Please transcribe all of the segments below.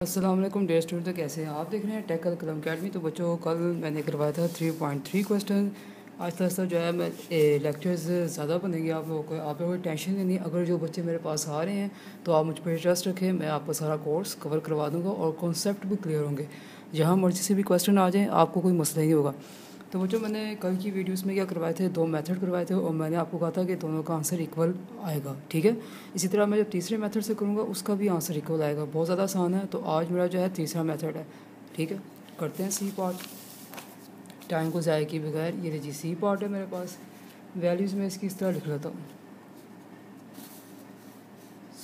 अस्सलाम वालेकुम dear student. तो कैसे हैं आप? देख रहे हैं टेक कलम अकेडमी। तो बच्चों, कल मैंने करवाया था 3.3 क्वेश्चन। आहिस्ता आहिस्ता जो है मैं लेक्चर्स ज़्यादा बनेंगे आप लोगों को। आप लोगों को टेंशन नहीं है। अगर जो बच्चे मेरे पास आ रहे हैं तो आप मुझ पर ट्रस्ट रखें, मैं आपको सारा कोर्स कवर करवा दूँगा और कॉन्सेप्ट भी क्लियर होंगे। जहाँ मर्जी से भी क्वेश्चन आ जाएँ, आपको कोई मसला ही नहीं होगा। तो बच्चों, मैंने कल की वीडियोस में क्या करवाए थे, 2 मेथड करवाए थे और मैंने आपको कहा था कि दोनों का आंसर इक्वल आएगा। ठीक है, इसी तरह मैं जब तीसरे मेथड से करूँगा उसका भी आंसर इक्वल आएगा। बहुत ज़्यादा आसान है। तो आज मेरा जो है तीसरा मेथड है। ठीक है, करते हैं सी पार्ट। टाइम को ज़ाया किए बगैर ये जी सी पार्ट है मेरे पास। वैल्यूज़ में इसकी इस तरह लिख लेता हूँ।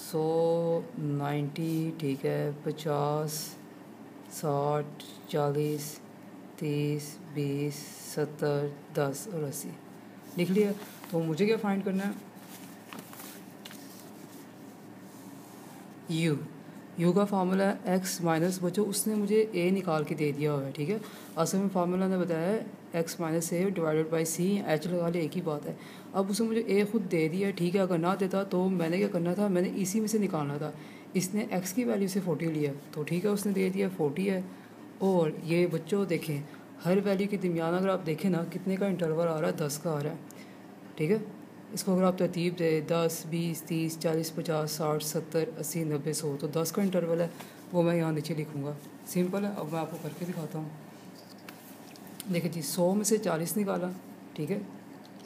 100, 90, ठीक है, 50, 60, 40, 30, 20, 70, 10 और 80 लिख लिया। तो मुझे क्या फाइंड करना है? यू का फार्मूला है एक्स माइनस, बच्चों उसने मुझे ए निकाल के दे दिया हुआ है। ठीक है, असल में फार्मूला ने बताया है x minus a divided by c, h लगा लिया, एक ही बात है। अब उसने मुझे ए खुद दे दिया। ठीक है, अगर ना देता तो मैंने क्या करना था, मैंने इसी में से निकालना था। इसने एक्स की वैल्यू से 40 लिया, तो ठीक है उसने दे दिया 40 है। और ये बच्चों देखें, हर वैल्यू के दरमियान अगर आप देखें ना, कितने का इंटरवल आ रहा है, 10 का आ रहा है। ठीक है, इसको अगर आप तरतीब दे 10, 20, 30, 40, 50, 60, 70, 80, 90, 100, तो 10 का इंटरवल है, वो मैं यहाँ नीचे लिखूँगा। सिंपल है। अब मैं आपको करके दिखाता हूँ। देखिए जी, 100 में से 40 निकाला। ठीक है,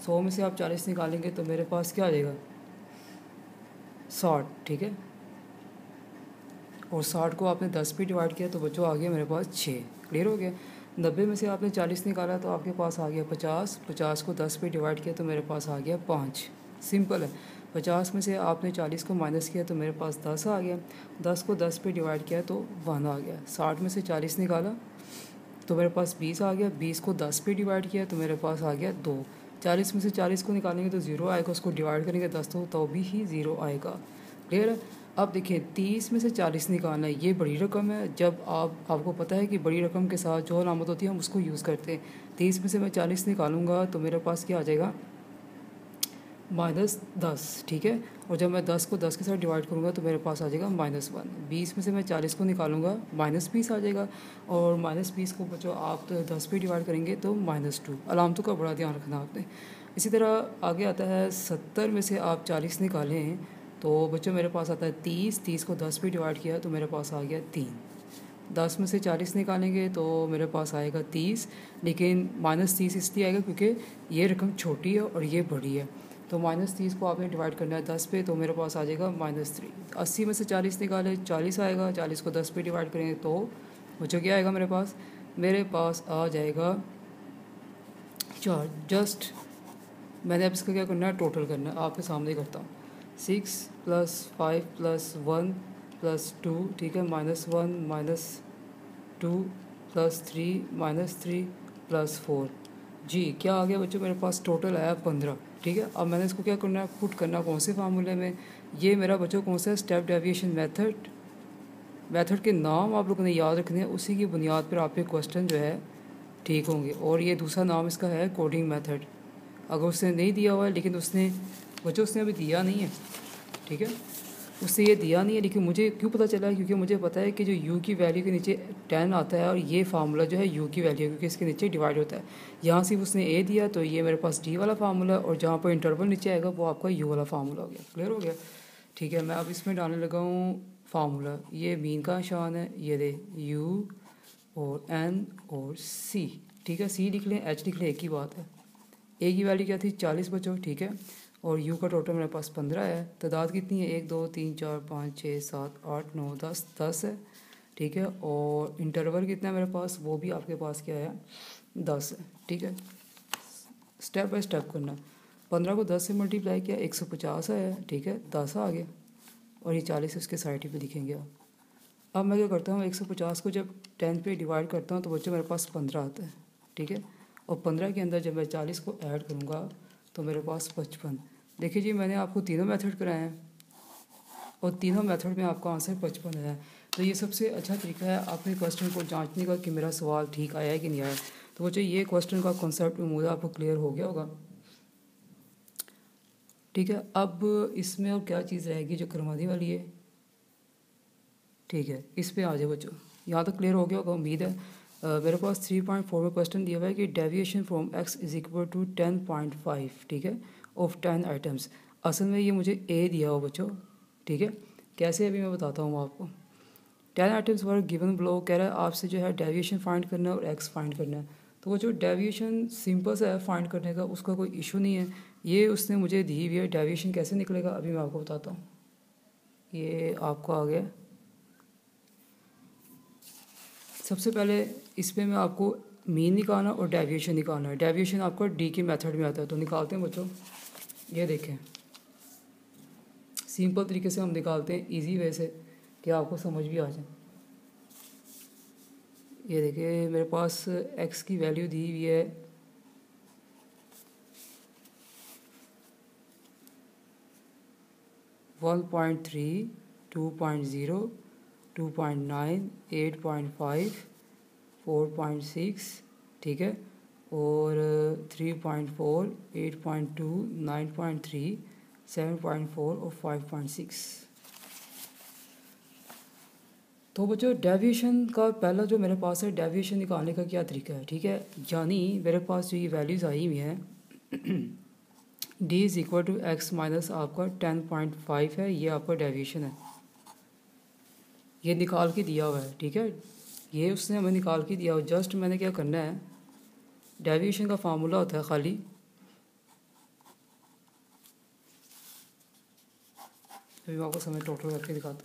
100 में से आप 40 निकालेंगे तो मेरे पास क्या आ जाएगा, 60। ठीक है, और 60 को आपने 10 पे डिवाइड किया तो बच्चों आ गया मेरे पास 6। क्लियर हो गया। 90 में से आपने 40 निकाला तो आपके पास आ गया 50। 50 को 10 पे डिवाइड किया तो मेरे पास आ गया 5। सिंपल है। 50 में से आपने 40 को माइनस किया तो मेरे पास 10 आ गया। 10 को 10 पे डिवाइड किया तो 1 आ गया। 60 में से 40 निकाला तो मेरे पास 20 आ गया। 20 को 10 पे डिवाइड किया तो मेरे पास आ गया 2। 40 में से 40 को निकालेंगे तो 0 आएगा, उसको डिवाइड करेंगे 10 तो भी ही 0 आएगा। क्लियर है। अब देखिए, 30 में से 40 निकालना है, ये बड़ी रकम है। जब आपको पता है कि बड़ी रकम के साथ जो अलामत होती है हम उसको यूज़ करते हैं। 30 में से मैं 40 निकालूंगा तो मेरे पास क्या आ जाएगा, -10। ठीक है, और जब मैं 10 को 10 के साथ डिवाइड करूँगा तो मेरे पास आ जाएगा -1। 20 में से मैं 40 को निकालूंगा, -20 आ जाएगा। और -20 को बच्चों आप तो 10 पे डिवाइड करेंगे तो -2। अलामतों का बड़ा ध्यान रखना आपने। इसी तरह आगे आता है 70 में से आप 40 निकालें तो बच्चों मेरे पास आता है 30। 30 को 10 पे डिवाइड किया तो मेरे पास आ गया 3। 10 में से 40 निकालेंगे तो मेरे पास आएगा 30, लेकिन -30 इसलिए आएगा क्योंकि ये रकम छोटी है और ये बड़ी है। तो -30 को आपने डिवाइड करना है 10 पे तो मेरे पास आ जाएगा -3। 80 में से 40 निकाले, 40 आएगा। 40 को 10 पे डिवाइड करेंगे तो मुझे क्या आएगा, मेरे पास आ जाएगा 4। जस्ट मैंने अब इसका क्या करना है, टोटल करना है। आपके सामने ही करता हूँ। 6 + 5 + 1 + 2, ठीक है, -1 -2 + 3 -3 + 4। जी क्या आ गया बच्चों, मेरे पास टोटल आया 15। ठीक है, अब मैंने इसको क्या करना है, पुट करना कौन से फार्मूले में। ये मेरा बच्चों कौन सा स्टेप डेविएशन मेथड के नाम आप लोगों ने याद रखने हैं, उसी की बुनियाद पर आपके क्वेश्चन जो है ठीक होंगे। और ये दूसरा नाम इसका है कोडिंग मेथड। अगर उसने नहीं दिया हुआ है, लेकिन उसने अभी दिया नहीं है। ठीक है, उससे ये दिया नहीं है, लेकिन मुझे क्यों पता चला है, क्योंकि मुझे पता है कि जो u की वैल्यू के नीचे 10 आता है और ये फार्मूला जो है u की वैल्यू है, क्योंकि इसके नीचे डिवाइड होता है। यहाँ सिर्फ उसने a दिया तो ये मेरे पास d वाला फार्मूला, और जहाँ पर इंटरवल नीचे आएगा वो आपका u वाला फार्मूला हो गया। क्लियर हो गया। ठीक है, मैं अब इसमें डालने लगा हूँ फार्मूला। ये मीन का निशान है, ये दे u और n और c। ठीक है, c लिख लें, h लिख लें, एक ही बात है। a की वैल्यू क्या थी, 40 बच्चों। ठीक है, और u का टोटल मेरे पास 15 है। तादाद कितनी है, 1 2 3 4 5 6 7 8 9 10 10 है। ठीक है, और इंटरवल कितना है मेरे पास, वो भी आपके पास क्या है, 10 है। ठीक है, स्टेप बाय स्टेप करना। 15 को 10 से मल्टीप्लाई किया, 150 आया। ठीक है, 10 आ गया, और ये 40 उसके साइड पे लिखेंगे आप। अब मैं क्या करता हूँ, 150 को जब 10 पे डिवाइड करता हूँ तो बच्चों मेरे पास 15 आता है। ठीक है, और 15 के अंदर जब मैं 40 को ऐड करूँगा तो मेरे पास 55। देखिए जी, मैंने आपको तीनों मेथड कराए हैं और तीनों मेथड में आपका आंसर 55 है। तो ये सबसे अच्छा तरीका है अपने क्वेश्चन को जांचने का कि मेरा सवाल ठीक आया है कि नहीं आया। तो बच्चों, ये क्वेश्चन का कॉन्सेप्ट उम्मीद आपको क्लियर हो गया होगा। ठीक है, अब इसमें और क्या चीज़ रहेगी जो करवाने वाली है। ठीक है, इस पे आ जाए बच्चों। यहाँ तक क्लियर हो गया होगा उम्मीद है। मेरे पास 3.4 में क्वेश्चन दिया हुआ है कि deviation from x is equal to 10.5, ठीक है, ऑफ 10 आइटम्स। असल में ये मुझे ए दिया हो बच्चों, ठीक है। कैसे अभी मैं बताता हूँ आपको। 10 आइटम्स वर गिवन बिलो, कह रहा है आपसे जो है डेविएशन फाइंड करना है और एक्स फाइंड करना है। तो वो जो डेविएशन सिंपल सा है फाइंड करने का, उसका कोई इशू नहीं है। ये उसने मुझे दी हुई है। डेविएशन कैसे निकलेगा अभी मैं आपको बताता हूँ। ये आपका आ गया। सबसे पहले इस पे मैं आपको मीन निकालना और डेविएशन निकालना है। डेविएशन आपका डी के मेथड में आता है, तो निकालते हैं बच्चों। ये देखें, सिंपल तरीके से हम निकालते हैं, इजी वे से, कि आपको समझ भी आ जाए। ये देखिए मेरे पास एक्स की वैल्यू दी हुई है 1.3, 2.0, 2.9, 8.5, 4.6, ठीक है, और 3.4, 8.2, 9.3, 7.4 और 5.6। तो बच्चों डेविएशन का पहला जो मेरे पास है, डेविएशन निकालने का क्या तरीका है, ठीक है। यानी मेरे पास जो ये वैल्यूज़ आई हुई हैं d is equal to x minus आपका 10.5 है, ये आपका डेविएशन है। ये निकाल के दिया हुआ है, ठीक है। ये उसने हमें निकाल के दिया हुआ। जस्ट मैंने क्या करना है, डेविएशन का फार्मूला होता है खाली, अभी मैं आपको समय टोटल करके दिखाता हूँ।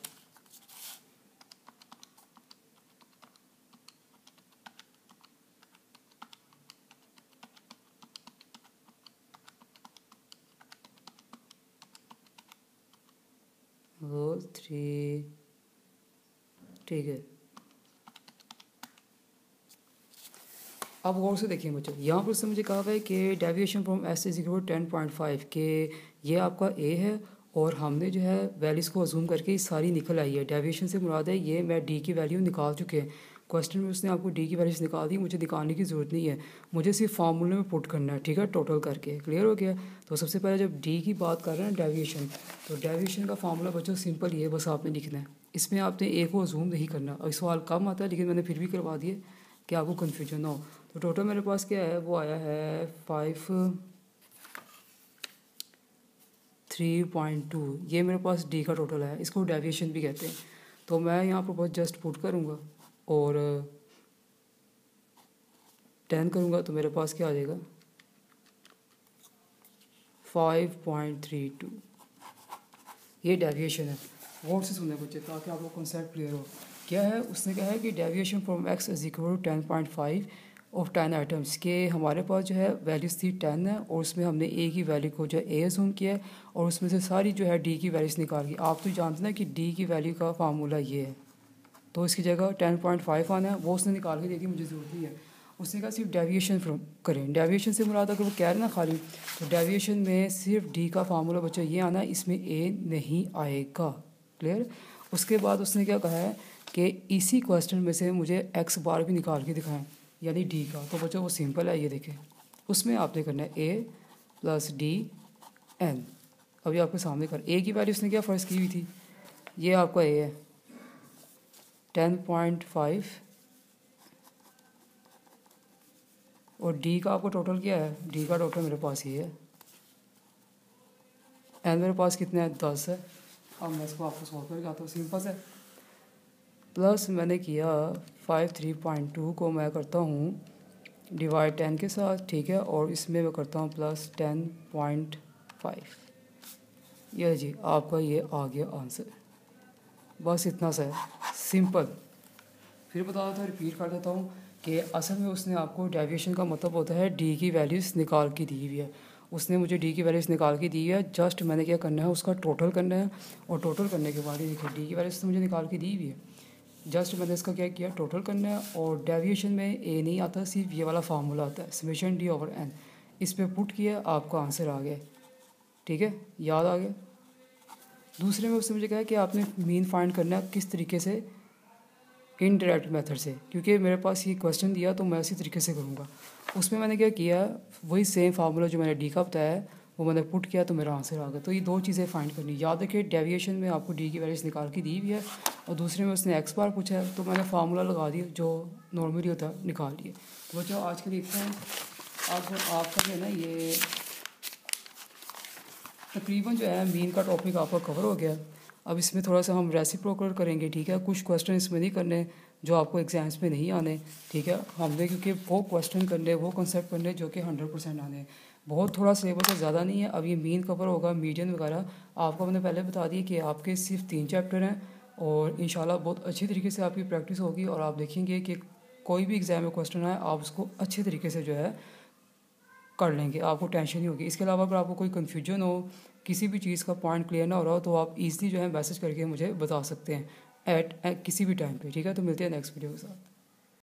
वो 3, ठीक है। अब गौर से देखिए बच्चों, यहाँ पर उसने मुझे कहा है कि deviation from S is equal 10.5, के ये आपका ए है और हमने जो है वैल्यूज़ को अजूम करके सारी निकल आई है। डेविएशन से मुराद है ये मैं डी की वैल्यू निकाल चुके हैं। क्वेश्चन में उसने आपको डी की वैल्यूज़ निकाल दी, मुझे निकालने की ज़रूरत नहीं है, मुझे सिर्फ फार्मूले में पुट करना है, ठीक है, टोटल करके। क्लियर हो गया। तो सबसे पहले जब डी की बात कर रहे हैं डेविएशन, तो डेविएशन का फार्मूला बच्चों सिंपल ये बस आपने लिखना है। इसमें आपने ए को अजूम नहीं करना। और सवाल कम आता है लेकिन मैंने फिर भी करवा दिए कि आपको कन्फ्यूजन ना हो। तो टोटल मेरे पास क्या है, वो आया है 3.2। ये मेरे पास डी का टोटल है, इसको डेविएशन भी कहते हैं। तो मैं यहाँ पर बस जस्ट पुट करूँगा और 10 करूँगा तो मेरे पास क्या आ जाएगा 5.32। ये डेविएशन है। गौर से सुनने बच्चे ताकि आपको कॉन्सेप्ट क्लियर हो। क्या है, उसने कहा है कि deviation from x is equal to 10.5 of 10 items, के हमारे पास जो है वैल्यूज़ थी 10 है और उसमें हमने ए की वैल्यू को जो है ए असूम किया है और उसमें से सारी जो है डी की वैल्यूज़ निकाल दी। आप तो जानते हैं कि डी की वैल्यू का फार्मूला ये है, तो इसकी जगह 10.5 आना है, वो उसने निकाल के दे दी, मुझे ज़रूरत नहीं है। उसने कहा सिर्फ डेविएशन फ्रॉम करें। डेविएशन से मुराद अगर वो कह रहे हैं ना खाली, तो डेविएशन में सिर्फ डी का फार्मूला बच्चा ये आना है, इसमें ए नहीं आएगा। क्लियर। उसके बाद उसने क्या कहा है कि इसी क्वेश्चन में से मुझे एक्स बार भी निकाल के दिखाएं, यानी डी का। तो बच्चों वो सिंपल है, ये देखें, उसमें आपने करना है ए प्लस डी एन। अभी आपके सामने कर, ए की वैल्यू उसने क्या फ़र्ज की हुई थी, ये आपका ए है 10.5 और डी का आपको टोटल क्या है, डी का टोटल मेरे पास ये है, एन मेरे पास कितना है 10 है। अब मैं इसको आपको सॉल्व करके आता हूँ, सिंपल है। प्लस मैंने किया 3.2 को मैं करता हूँ डिवाइड 10 के साथ, ठीक है, और इसमें मैं करता हूँ प्लस 10.5। ये जी आपका ये आ गया आंसर। बस इतना सा है, सिंपल। फिर बता देता हूँ, रिपीट कर देता हूँ कि असल में उसने आपको डेविएशन का मतलब होता है डी की वैल्यूज़ निकाल के दी हुई है। उसने मुझे डी की वैल्यूज़ निकाल के दी है, जस्ट मैंने क्या करना है उसका टोटल करना है और टोटल करने के बाद ही देखिए डी की वैल्यूज़ तो मुझे निकाल के दी हुई है, जस्ट मैंने इसका क्या किया टोटल करना है। और डेविएशन में ए नहीं आता, सिर्फ ये वाला फार्मूला आता है समेशन डी ओवर एन, इस पर पुट किया आपका आंसर आ गया। ठीक है, याद आ गया। दूसरे में उसने मुझे कहा कि आपने मीन फाइंड करना है किस तरीके से, इनडायरेक्ट मेथड से, क्योंकि मेरे पास ये क्वेश्चन दिया तो मैं इसी तरीके से करूँगा। उसमें मैंने क्या किया, वही सेम फार्मूला जो मैंने डी का बताया है वो मैंने पुट किया तो मेरा आंसर आ गया। तो ये दो चीज़ें फाइंड करनी, याद रखिए डेविएशन में आपको डी की वैल्यूज निकाल के दी हुई है और दूसरे में उसने एक्स बार पूछा है तो मैंने फार्मूला लगा दिया जो नॉर्मली होता है निकाल लिए। तो बच्चों आज के लिए इतना है। अब आपका जो है ना ये तकरीबन जो है मीन का टॉपिक आपका कवर हो गया। अब इसमें थोड़ा सा हम रेसिप्रोकल करेंगे, ठीक है। कुछ क्वेश्चन इसमें नहीं करने जो आपको एग्जाम्स में नहीं आने, ठीक है। हमने क्योंकि वो क्वेश्चन करने, वो कंसेप्ट करने जो कि 100% आने, बहुत थोड़ा सिलेबस ज़्यादा नहीं है। अब ये मीन कवर होगा, मीडियन वगैरह आपको मैंने पहले बता दिया कि आपके सिर्फ 3 चैप्टर हैं और इंशाल्लाह बहुत अच्छी तरीके से आपकी प्रैक्टिस होगी और आप देखेंगे कि कोई भी एग्ज़ाम में क्वेश्चन आए आप उसको अच्छे तरीके से जो है कर लेंगे, आपको टेंशन नहीं होगी। इसके अलावा अगर आपको कोई कन्फ्यूजन हो, किसी भी चीज़ का पॉइंट क्लियर ना हो रहा हो तो आप ईज़िली जो है मैसेज करके मुझे बता सकते हैं एट किसी भी टाइम पे, ठीक है। तो मिलते हैं नेक्स्ट वीडियो के साथ।